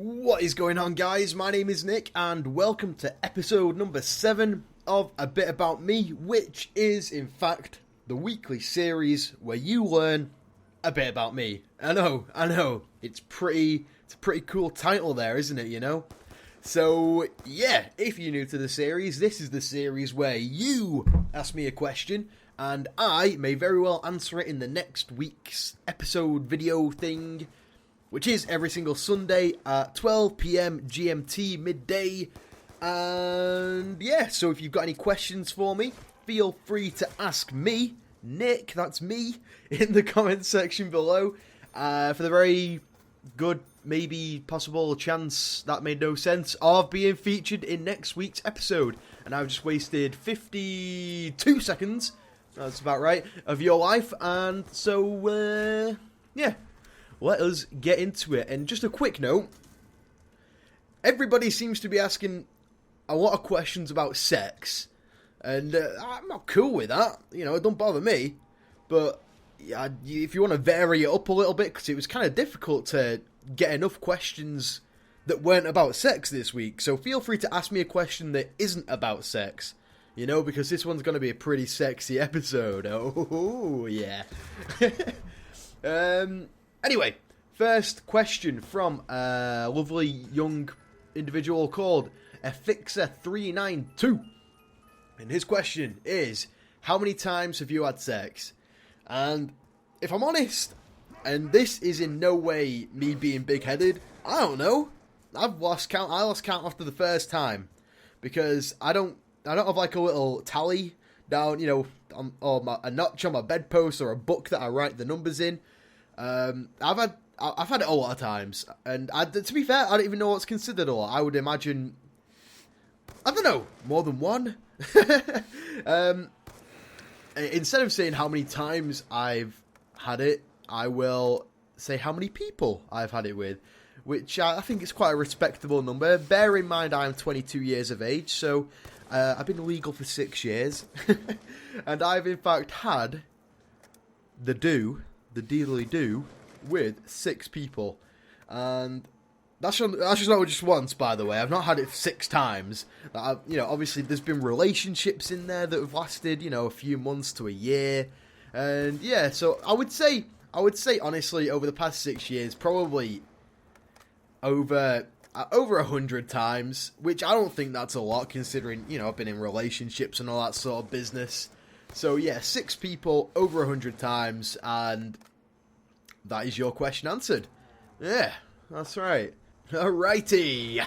What is going on, guys? My name is Nick and welcome to episode number 7 of A Bit About Me, which is in fact the weekly series where you learn a bit about me. I know, it's a pretty cool title there, isn't it, you know? So yeah, if you're new to the series, this is the series where you ask me a question and I may very well answer it in the next week's episode video thing, which is every single Sunday at 12 PM GMT midday. And yeah, so if you've got any questions for me, feel free to ask me, Nick, that's me, in the comments section below. For the very good, maybe possible chance that made no sense of being featured in next week's episode. And I've just wasted 52 seconds, that's about right, of your life. And so, yeah. Let us get into it. And just a quick note, everybody seems to be asking a lot of questions about sex, and I'm not cool with that, you know, it don't bother me, but yeah, if you want to vary it up a little bit, because it was kind of difficult to get enough questions that weren't about sex this week, so feel free to ask me a question that isn't about sex, you know, because this one's going to be a pretty sexy episode. Oh, yeah. Anyway, first question from a lovely young individual called Afixer392. And his question is, how many times have you had sex? And if I'm honest, and this is in no way me being big-headed, I don't know. I've lost count. I lost count after the first time. Because I don't have like a little tally down, you know, or a notch on my bedpost or a book that I write the numbers in. I've had it a lot of times, and to be fair, I don't even know what's considered a lot. I would imagine, I don't know, more than one. Instead of saying how many times I've had it, I will say how many people I've had it with, which I think is quite a respectable number. Bear in mind I'm 22 years of age, so I've been legal for 6 years, and I've in fact had the deedly do with 6 people, and that's just not just once, by the way. I've not had it 6 times. You know, obviously there's been relationships in there that have lasted, you know, a few months to a year, and yeah, so I would say honestly, over the past 6 years, probably over 100 times, which I don't think that's a lot considering, you know, I've been in relationships and all that sort of business. So yeah, 6 people, over 100 times, and that is your question answered. Yeah, that's right. Alrighty,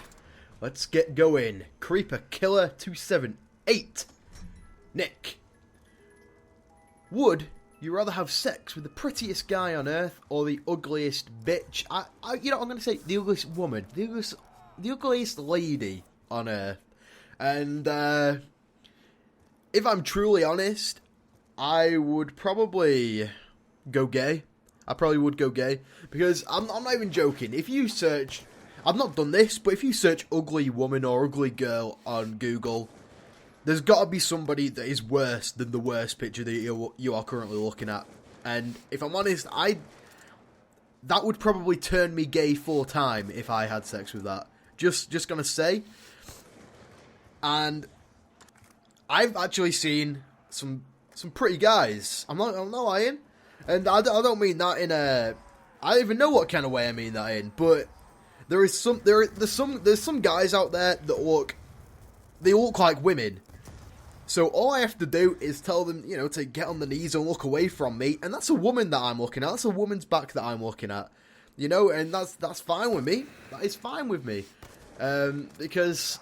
let's get going. Creeper Killer 278. Nick, would you rather have sex with the prettiest guy on earth or the ugliest bitch? You know, I'm gonna say the ugliest woman, the ugliest lady on earth, and if I'm truly honest, I would probably go gay. I probably would go gay, because I'm not even joking. If you search, I've not done this, but if you search ugly woman or ugly girl on Google, there's got to be somebody that is worse than the worst picture that you are currently looking at. And if I'm honest, that would probably turn me gay full time if I had sex with that. Just gonna say. And I've actually seen some pretty guys. I'm not lying, and I don't mean that in a. I don't even know what kind of way I mean that in. But there's some guys out there that look like women. So all I have to do is tell them, you know, to get on the knees and look away from me, and that's a woman that I'm looking at. That's a woman's back that I'm looking at, you know, and that's fine with me. That is fine with me, because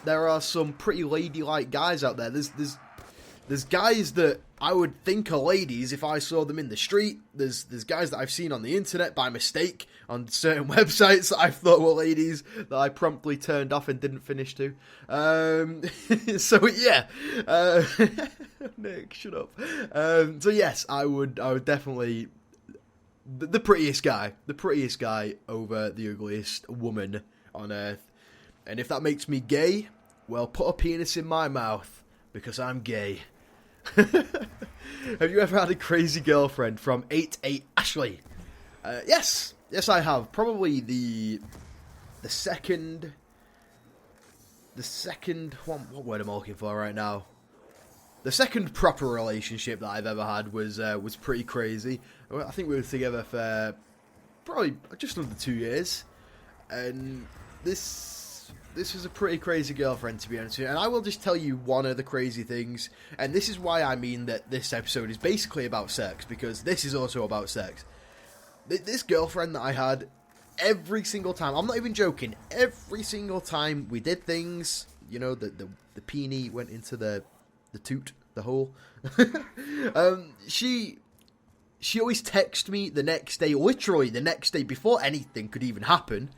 there are some pretty ladylike guys out there. There's guys that I would think are ladies if I saw them in the street. There's guys that I've seen on the internet by mistake on certain websites that I thought were ladies that I promptly turned off and didn't finish to. So yeah, Nick, shut up. So yes, I would definitely the prettiest guy over the ugliest woman on earth. And if that makes me gay, well, put a penis in my mouth, because I'm gay. Have you ever had a crazy girlfriend? From 88 Ashley. Yes, I have. Probably the the second, what word am I looking for right now? The second proper relationship that I've ever had was pretty crazy. I think we were together for probably just under 2 years, and this was a pretty crazy girlfriend, to be honest with you. And I will just tell you one of the crazy things, and this is why I mean that this episode is basically about sex, because this is also about sex. This girlfriend that I had, every single time, I'm not even joking, every single time we did things, you know, the peenie went into the toot, the hole. She always texted me the next day, literally the next day, before anything could even happen.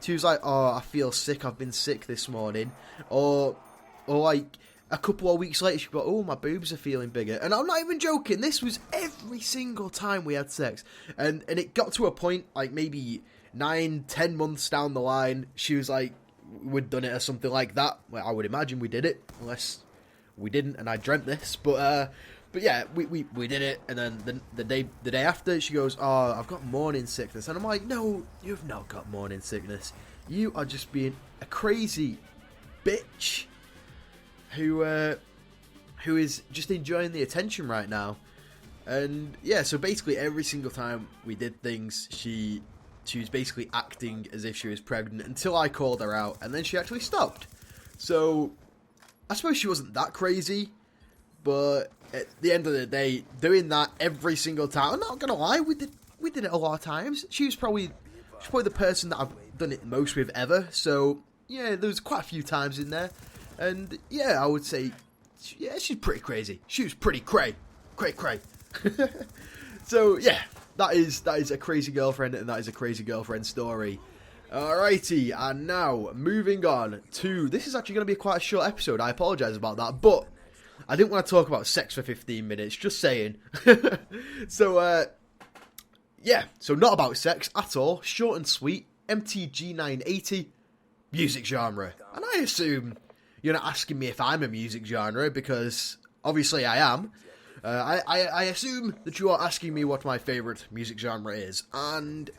She was like, "Oh, I feel sick. I've been sick this morning," or like a couple of weeks later, she'd be like, "Oh, my boobs are feeling bigger." And I'm not even joking. This was every single time we had sex, and it got to a point like maybe 9-10 months down the line, she was like, we'd done it or something like that. Well, I would imagine we did it, unless we didn't and I dreamt this, but yeah, we did it. And then the day after, she goes, "Oh, I've got morning sickness." And I'm like, "No, you've not got morning sickness. You are just being a crazy bitch who is just enjoying the attention right now." And yeah, so basically every single time we did things, she was basically acting as if she was pregnant until I called her out, and then she actually stopped. So I suppose she wasn't that crazy, but at the end of the day, doing that every single time, I'm not gonna lie, we did it a lot of times. She's probably the person that I've done it most with ever. So yeah, there was quite a few times in there, and yeah, I would say, yeah, she's pretty crazy. She was pretty cray. So yeah, that is a crazy girlfriend, and that is a crazy girlfriend story. Alrighty, and now moving on to, this is actually going to be quite a short episode. I apologise about that, but I didn't want to talk about sex for 15 minutes, just saying. So, yeah, so not about sex at all, short and sweet, MTG 980, music genre. And I assume you're not asking me if I'm a music genre, because obviously I am. I assume that you are asking me what my favourite music genre is, and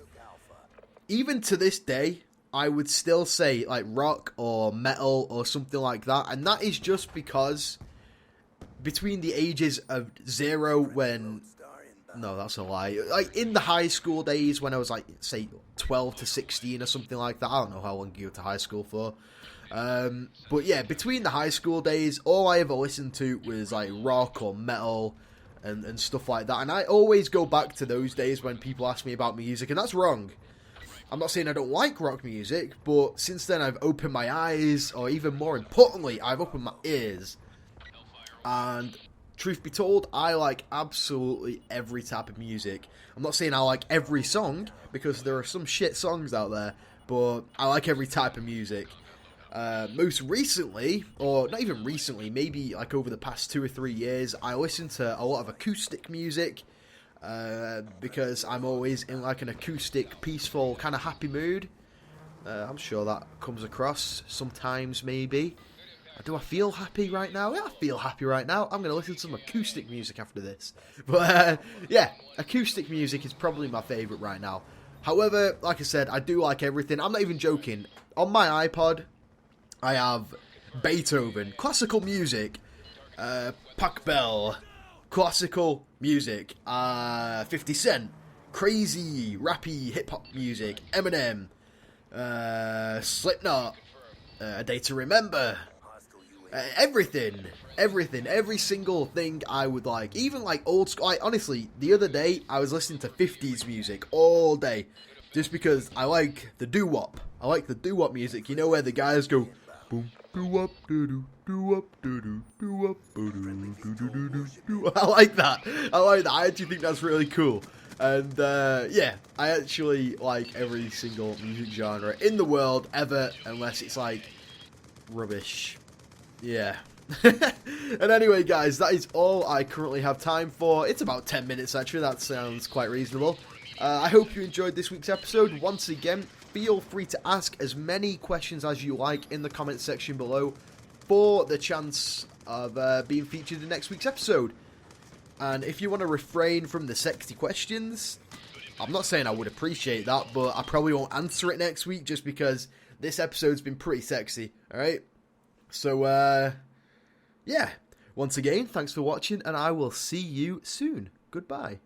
even to this day, I would still say like rock or metal or something like that, and that is just because between the ages of 0 when... No, that's a lie. Like, in the high school days, when I was, like, say, 12 to 16 or something like that. I don't know how long you go to high school for. But, yeah, between the high school days, all I ever listened to was, like, rock or metal and stuff like that. And I always go back to those days when people ask me about music, and that's wrong. I'm not saying I don't like rock music, but since then I've opened my eyes, or even more importantly, I've opened my ears. And truth be told, I like absolutely every type of music. I'm not saying I like every song, because there are some shit songs out there, but I like every type of music. Most recently, or not even recently, maybe like over the past 2 or 3 years, I listen to a lot of acoustic music, because I'm always in like an acoustic, peaceful, kind of happy mood. I'm sure that comes across sometimes, maybe. Do I feel happy right now? Yeah, I feel happy right now. I'm going to listen to some acoustic music after this. But, yeah, acoustic music is probably my favourite right now. However, like I said, I do like everything. I'm not even joking. On my iPod, I have Beethoven, classical music, Pac Bell, classical music, 50 Cent, crazy, rappy, hip-hop music, Eminem, Slipknot, A Day to Remember... everything, every single thing I would like, even like old school. Honestly, the other day I was listening to 50s music all day, just because I like the doo-wop. I like the doo-wop music. You know, where the guys go boom doo-wop doo-doo doo-wop doo-doo doo-wop doo-doo doo-doo doo-doo. I like that. I actually think that's really cool. And yeah, I actually like every single music genre in the world ever, unless it's like rubbish. Yeah. And anyway, guys, that is all I currently have time for. It's about 10 minutes, actually. That sounds quite reasonable. I hope you enjoyed this week's episode. Once again, feel free to ask as many questions as you like in the comment section below for the chance of being featured in next week's episode. And if you want to refrain from the sexy questions, I'm not saying I would appreciate that, but I probably won't answer it next week just because this episode's been pretty sexy, alright? So, yeah. Once again, thanks for watching, and I will see you soon. Goodbye.